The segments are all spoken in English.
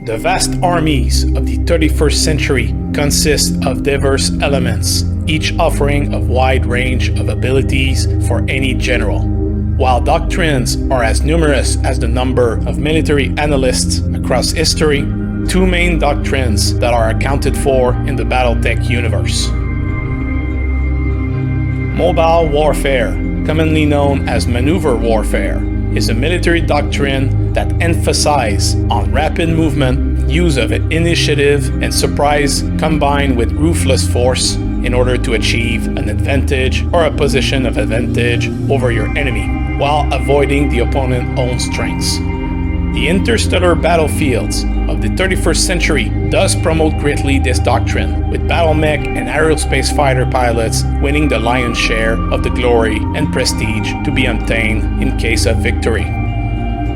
The vast armies of the 31st century consist of diverse elements, each offering a wide range of abilities for any general. While doctrines are as numerous as the number of military analysts across history, two main doctrines that are accounted for in the Battletech universe. Mobile warfare, commonly known as maneuver warfare, is a military doctrine that emphasizes on rapid movement, use of initiative and surprise combined with ruthless force in order to achieve an advantage or a position of advantage over your enemy, while avoiding the opponent's own strengths. The interstellar battlefields of the 31st century does promote greatly this doctrine, with BattleMech and aerospace fighter pilots winning the lion's share of the glory and prestige to be obtained in case of victory.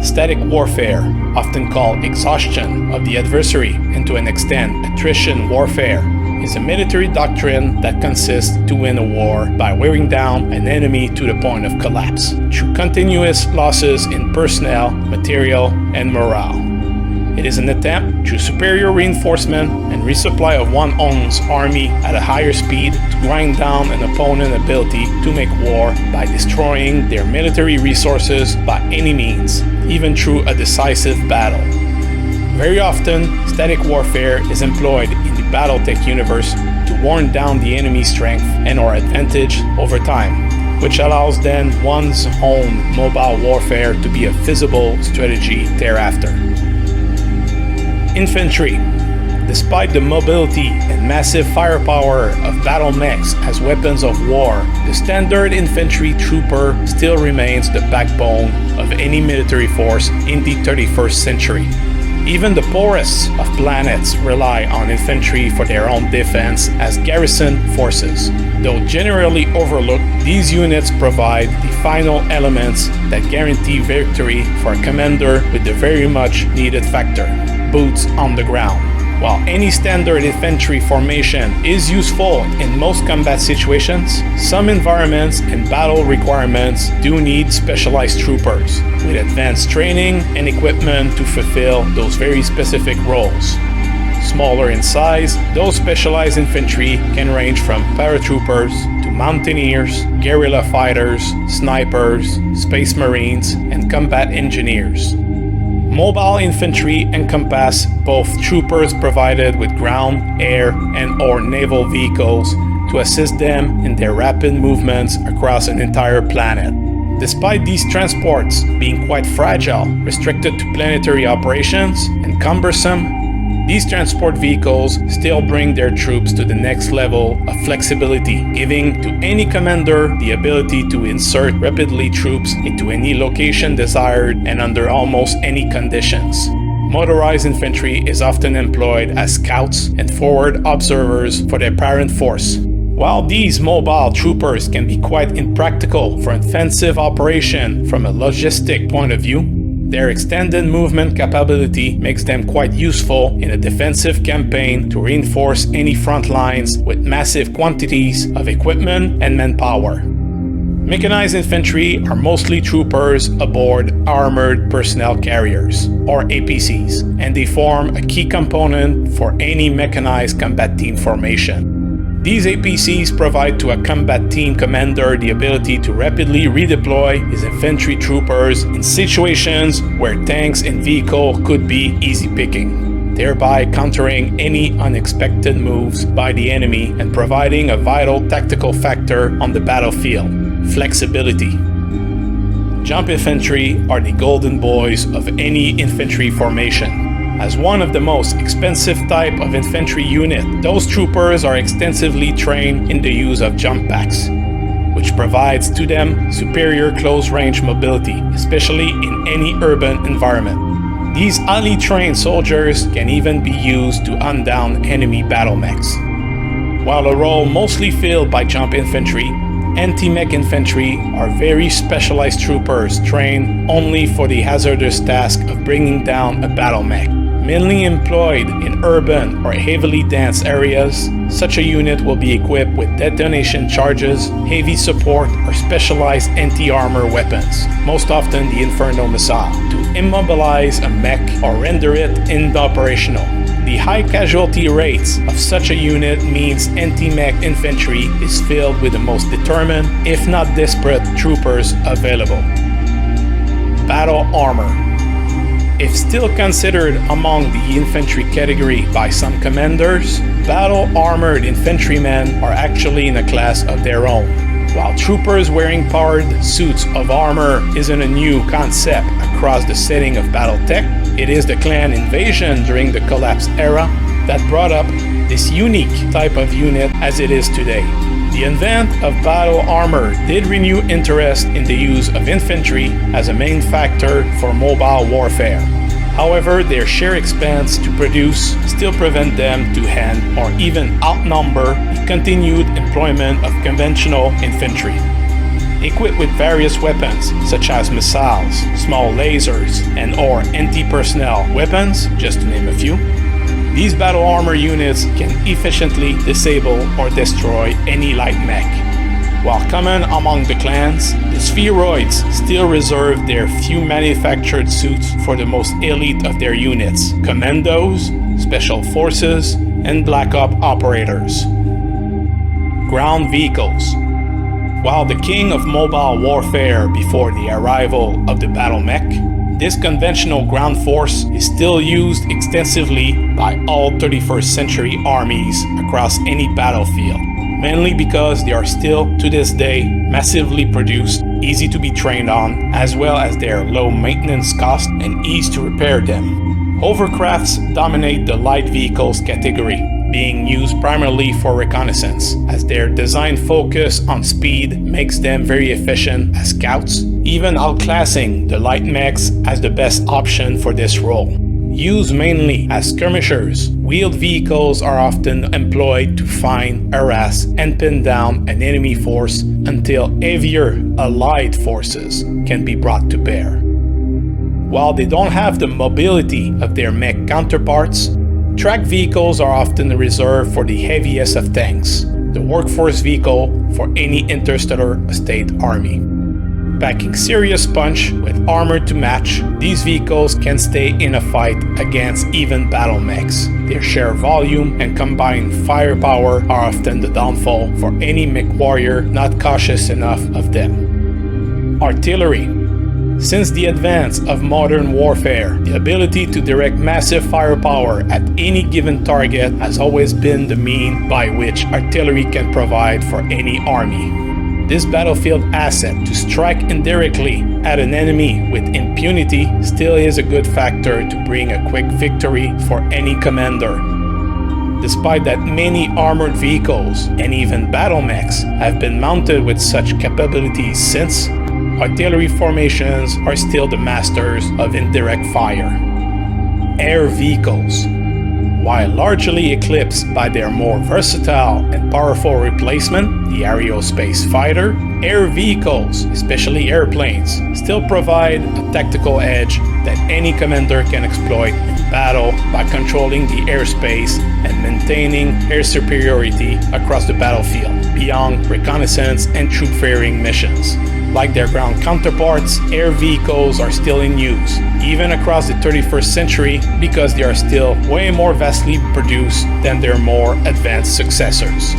Static warfare, often called exhaustion of the adversary and to an extent attrition warfare, is a military doctrine that consists to win a war by wearing down an enemy to the point of collapse through continuous losses in personnel, material, and morale. It is an attempt through superior reinforcement and resupply of one's own army at a higher speed to grind down an opponent's ability to make war by destroying their military resources by any means, even through a decisive battle. Very often, static warfare is employed in the Battletech universe to worn down the enemy's strength and or advantage over time, which allows then one's own mobile warfare to be a feasible strategy thereafter. Infantry. Despite the mobility and massive firepower of BattleMechs as weapons of war, the standard infantry trooper still remains the backbone of any military force in the 31st century. Even the poorest of planets rely on infantry for their own defense as garrison forces. Though generally overlooked, these units provide the final elements that guarantee victory for a commander with the very much needed factor: boots on the ground. While any standard infantry formation is useful in most combat situations, some environments and battle requirements do need specialized troopers with advanced training and equipment to fulfill those very specific roles. Smaller in size, those specialized infantry can range from paratroopers to mountaineers, guerrilla fighters, snipers, space marines, and combat engineers. Mobile infantry encompass both troopers provided with ground, air, and/or naval vehicles to assist them in their rapid movements across an entire planet. Despite these transports being quite fragile, restricted to planetary operations, and cumbersome, these transport vehicles still bring their troops to the next level of flexibility, giving to any commander the ability to insert rapidly troops into any location desired and under almost any conditions. Motorized infantry is often employed as scouts and forward observers for their parent force. While these mobile troopers can be quite impractical for offensive operation from a logistic point of view, their extended movement capability makes them quite useful in a defensive campaign to reinforce any front lines with massive quantities of equipment and manpower. Mechanized infantry are mostly troopers aboard armored personnel carriers, or APCs, and they form a key component for any mechanized combat team formation. These APCs provide to a combat team commander the ability to rapidly redeploy his infantry troopers in situations where tanks and vehicles could be easy picking, thereby countering any unexpected moves by the enemy and providing a vital tactical factor on the battlefield: flexibility. Jump infantry are the golden boys of any infantry formation. As one of the most expensive type of infantry unit, those troopers are extensively trained in the use of jump packs, which provides to them superior close-range mobility, especially in any urban environment. These highly trained soldiers can even be used to hunt down enemy battlemechs. While a role mostly filled by jump infantry, anti-mech infantry are very specialized troopers trained only for the hazardous task of bringing down a battlemech. Mainly employed in urban or heavily dense areas, such a unit will be equipped with detonation charges, heavy support, or specialized anti-armor weapons, most often the Inferno missile, to immobilize a mech or render it inoperational. The high casualty rates of such a unit means anti-mech infantry is filled with the most determined, if not desperate, troopers available. Battle armor. If still considered among the infantry category by some commanders, battle-armored infantrymen are actually in a class of their own. While troopers wearing powered suits of armor isn't a new concept across the setting of Battletech, it is the clan invasion during the collapse era that brought up this unique type of unit as it is today. The advent of battle armor did renew interest in the use of infantry as a main factor for mobile warfare. However, their sheer expense to produce still prevent them to hand or even outnumber the continued employment of conventional infantry. Equipped with various weapons such as missiles, small lasers, and/or anti-personnel weapons, just to name a few, these battle armor units can efficiently disable or destroy any light mech. While common among the clans, the spheroids still reserve their few manufactured suits for the most elite of their units: commandos, special forces, and black op operators. Ground vehicles. While the king of mobile warfare before the arrival of the BattleMech, this conventional ground force is still used extensively by all 31st century armies across any battlefield, mainly because they are still, to this day, massively produced, easy to be trained on, as well as their low maintenance cost and ease to repair them. Hovercrafts dominate the light vehicles category, being used primarily for reconnaissance, as their design focus on speed makes them very efficient as scouts, even outclassing the light mechs as the best option for this role. Used mainly as skirmishers, wheeled vehicles are often employed to find, harass, and pin down an enemy force until heavier allied forces can be brought to bear. While they don't have the mobility of their mech counterparts, tracked vehicles are often reserved for the heaviest of tanks, the workforce vehicle for any interstellar state army. Packing serious punch with armor to match, these vehicles can stay in a fight against even battle mechs. Their sheer volume and combined firepower are often the downfall for any mech warrior not cautious enough of them. Artillery. Since the advance of modern warfare, the ability to direct massive firepower at any given target has always been the mean by which artillery can provide for any army. This battlefield asset to strike indirectly at an enemy with impunity still is a good factor to bring a quick victory for any commander. Despite that many armored vehicles and even battle mechs have been mounted with such capabilities since, artillery formations are still the masters of indirect fire. Air vehicles. While largely eclipsed by their more versatile and powerful replacement, the aerospace fighter, air vehicles, especially airplanes, still provide a tactical edge that any commander can exploit in battle by controlling the airspace and maintaining air superiority across the battlefield, beyond reconnaissance and troop-ferrying missions. Like their ground counterparts, air vehicles are still in use, even across the 31st century, because they are still way more vastly produced than their more advanced successors.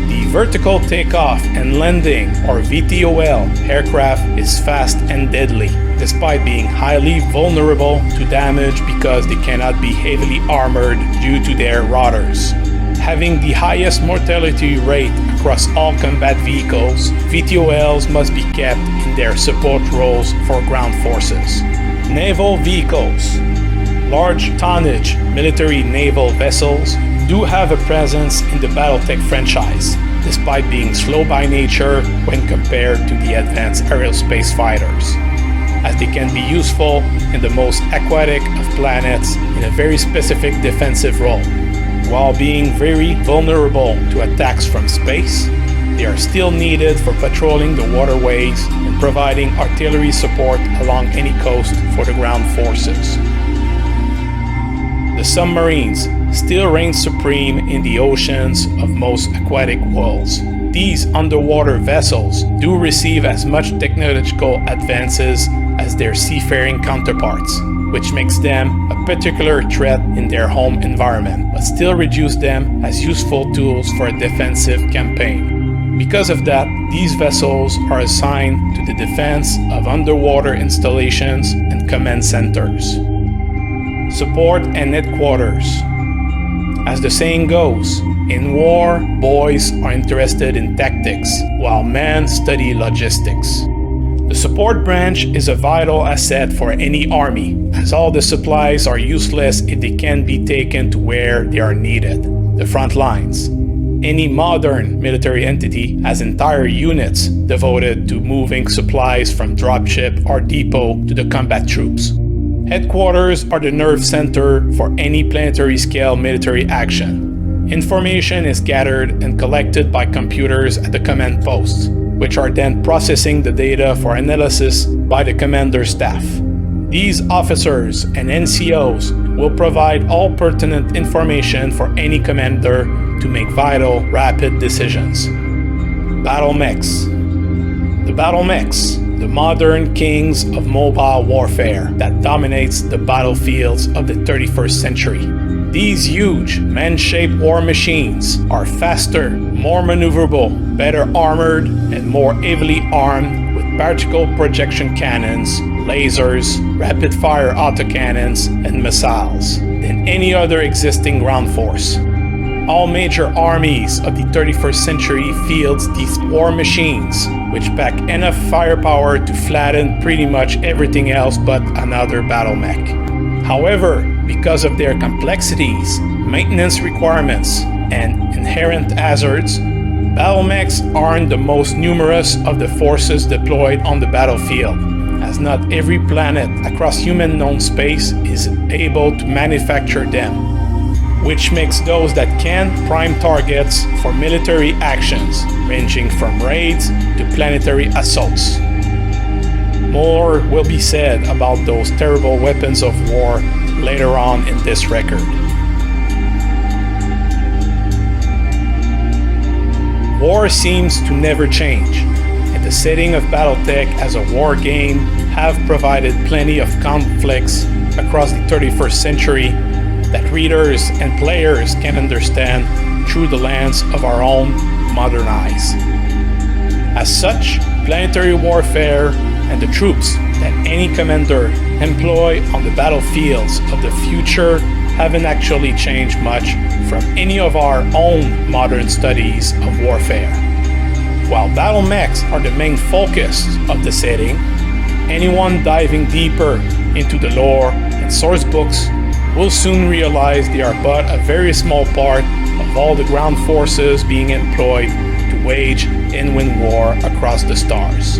The vertical takeoff and landing, or VTOL, aircraft is fast and deadly, despite being highly vulnerable to damage because they cannot be heavily armored due to their rotters. Having the highest mortality rate across all combat vehicles, VTOLs must be kept in their support roles for ground forces. Naval vehicles. large tonnage military naval vessels do have a presence in the Battletech franchise, despite being slow by nature when compared to the advanced aerospace fighters, as they can be useful in the most aquatic of planets in a very specific defensive role. While being very vulnerable to attacks from space, they are still needed for patrolling the waterways and providing artillery support along any coast for the ground forces. The submarines still reign supreme in the oceans of most aquatic worlds. These underwater vessels do receive as much technological advances as their seafaring counterparts, which makes them a particular threat in their home environment, but still reduce them as useful tools for a defensive campaign. Because of that, these vessels are assigned to the defense of underwater installations and command centers. Support and headquarters. As the saying goes, in war, boys are interested in tactics, while men study logistics. The support branch is a vital asset for any army, as all the supplies are useless if they can't be taken to where they are needed, the front lines. Any modern military entity has entire units devoted to moving supplies from dropship or depot to the combat troops. Headquarters are the nerve center for any planetary scale military action. Information is gathered and collected by computers at the command posts, which are then processing the data for analysis by the commander staff. These officers and NCOs will provide all pertinent information for any commander to make vital, rapid decisions. BattleMechs. The BattleMechs, the modern kings of mobile warfare that dominates the battlefields of the 31st century. These huge, man-shaped war machines are faster, more maneuverable, better armored, and more heavily armed with particle projection cannons, lasers, rapid-fire autocannons, and missiles than any other existing ground force. All major armies of the 31st century fields these war machines, which pack enough firepower to flatten pretty much everything else but another BattleMech. However, because of their complexities, maintenance requirements, and inherent hazards, BattleMechs aren't the most numerous of the forces deployed on the battlefield, as not every planet across human-known space is able to manufacture them, which makes those that can prime targets for military actions, ranging from raids to planetary assaults. More will be said about those terrible weapons of war later on in this record. War seems to never change, and the setting of Battletech as a war game have provided plenty of conflicts across the 31st century that readers and players can understand through the lens of our own modern eyes. As such, planetary warfare and the troops that any commander employ on the battlefields of the future haven't actually changed much from any of our own modern studies of warfare. While BattleMechs are the main focus of the setting, anyone diving deeper into the lore and source books will soon realize they are but a very small part of all the ground forces being employed to wage and win war across the stars.